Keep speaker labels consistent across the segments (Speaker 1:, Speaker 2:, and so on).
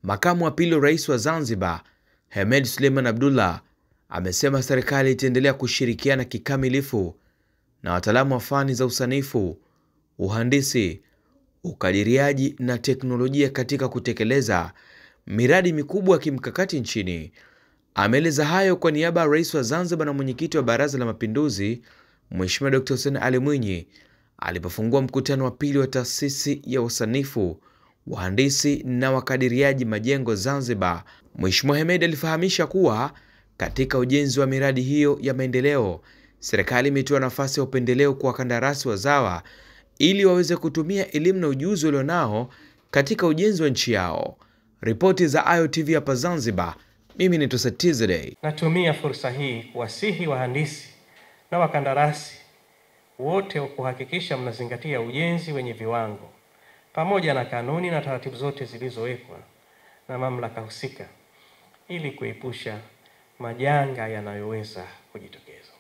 Speaker 1: Makamu wa pili wa rais wa Zanzibar, Hemed Suleiman Abdullah, amesema serikali itaendelea kushirikiana kikamilifu na wataalamu wa fani za usanifu, uhandisi, ukadiriaji na teknolojia katika kutekeleza miradi mikubwa ya kimkakati nchini. Ameeleza hayo kwa niaba ya rais wa Zanzibar na mwenyekiti wa Baraza la Mapinduzi, Mheshimiwa Dr. Hussein Ali Mwinyi, alipofungua mkutano wa pili wa taasisi ya usanifu, wahandisi na wakadiriaji majengo Zanzibar. Mheshimiwa Hemed alifahamisha kuwa katika ujenzi wa miradi hiyo ya maendeleo, serikali imetoa nafasi ya upendeleo kwa wakandarasi wazawa ili waweze kutumia elimu na ujuzi walionao katika ujenzi wa nchi yao. Ripoti za AyoTV hapa Zanzibar, mimi ni Tosa Tizedey.
Speaker 2: Natumia fursa hii kuwasihi wahandisi na wakandarasi wote kuhakikisha mnazingatia ujenzi wenye viwango pamoja na kanuni na taratibu zote zilizowekwa na mamlaka husika ili kuepusha majanga yanayoweza kujitokeza.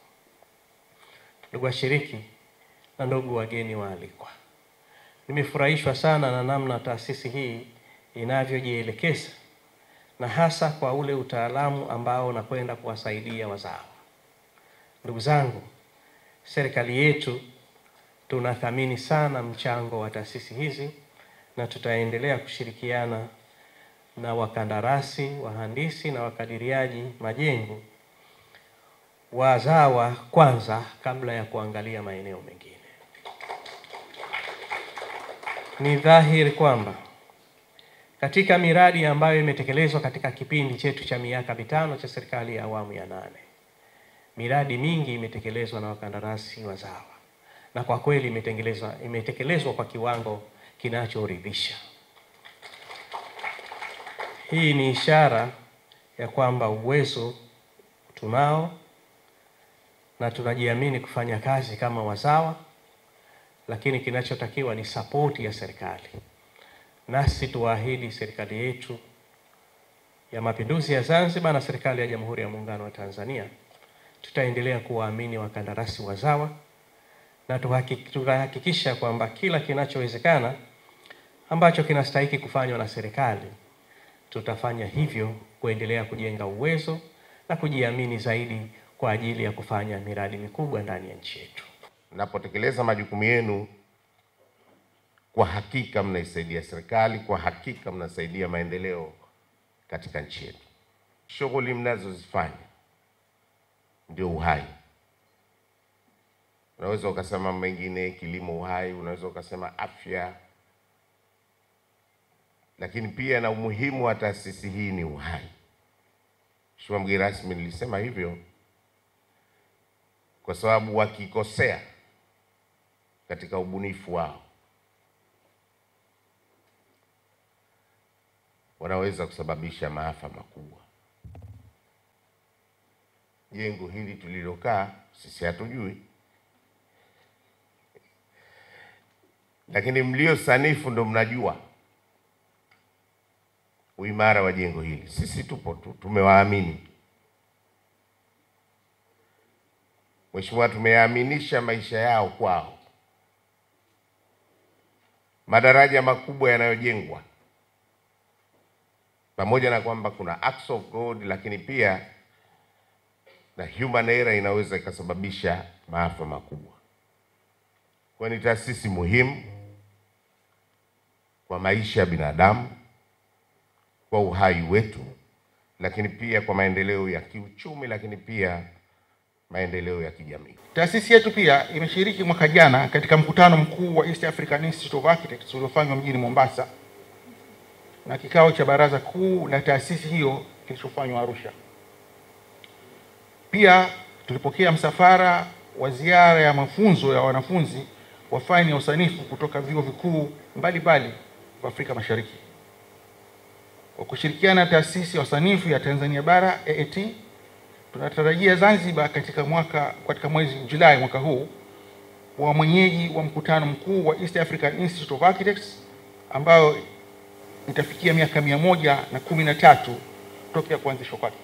Speaker 2: Ndugu washiriki na ndugu wageni waalikwa, nimefurahishwa sana na namna taasisi hii inavyojielekeza na hasa kwa ule utaalamu ambao unakwenda kuwasaidia wazawa. Ndugu zangu, serikali yetu tunathamini sana mchango wa taasisi hizi na tutaendelea kushirikiana na wakandarasi, wahandisi na wakadiriaji majengo wazawa kwanza kabla ya kuangalia maeneo mengine. Ni dhahiri kwamba katika miradi ambayo imetekelezwa katika kipindi chetu cha miaka mitano cha serikali ya awamu ya 8, miradi mingi imetekelezwa na wakandarasi wazawa, na kwa kweli imetekelezwa kwa kiwango kinachoridhisha. Hii ni ishara ya kwamba uwezo tunao na tunajiamini kufanya kazi kama wazawa, lakini kinachotakiwa ni support ya serikali. Nasi tuahidi serikali yetu ya Mapinduzi ya Zanzibar na serikali ya Jamhuri ya Muungano wa Tanzania, tutaendelea kuwaamini wakandarasi wazawa na tutahakikisha kwamba kila kinachowezekana ambacho kinastahili kufanywa na serikali tutafanya hivyo, kuendelea kujenga uwezo na kujiamini zaidi kwa ajili ya kufanya miradi mikubwa ndani ya nchi yetu.
Speaker 3: Mnapotekeleza majukumu yenu, kwa hakika mnaisaidia serikali, kwa hakika mnasaidia maendeleo katika nchi yetu. Shughuli mnazozifanya ndio uhai. Unaweza ukasema mengine, kilimo uhai, unaweza ukasema afya, lakini pia na umuhimu wa taasisi hii ni uhai. Mheshimiwa mgeni rasmi, nilisema hivyo kwa sababu wakikosea katika ubunifu wao wanaweza kusababisha maafa makubwa. Jengo hili tulilokaa sisi hatujui, lakini mlio sanifu ndo mnajua uimara wa jengo hili. Sisi tupo tu, tumewaamini. Mheshimiwa, tumeaminisha maisha yao kwao. Madaraja makubwa yanayojengwa, pamoja na kwamba kuna acts of God, lakini pia na human error inaweza ikasababisha maafa makubwa. Kwa ni taasisi muhimu kwa maisha ya binadamu, kwa uhai wetu, lakini pia kwa maendeleo ya kiuchumi, lakini pia maendeleo ya kijamii.
Speaker 4: Taasisi yetu pia imeshiriki mwaka jana katika mkutano mkuu wa East African Institute of Architects uliofanywa mjini Mombasa na kikao cha baraza kuu la taasisi hiyo kilichofanywa Arusha. Pia tulipokea msafara wa ziara ya mafunzo ya wanafunzi wa fani ya usanifu kutoka vyuo vikuu mbalimbali vya Afrika Mashariki. Kwa kushirikiana na taasisi ya usanifu ya Tanzania Bara AAT, tunatarajia Zanzibar katika mwezi Julai mwaka huu wa mwenyeji wa mkutano mkuu wa East African Institute of Architects ambao itafikia miaka 113 tokea kuanzishwa kwake.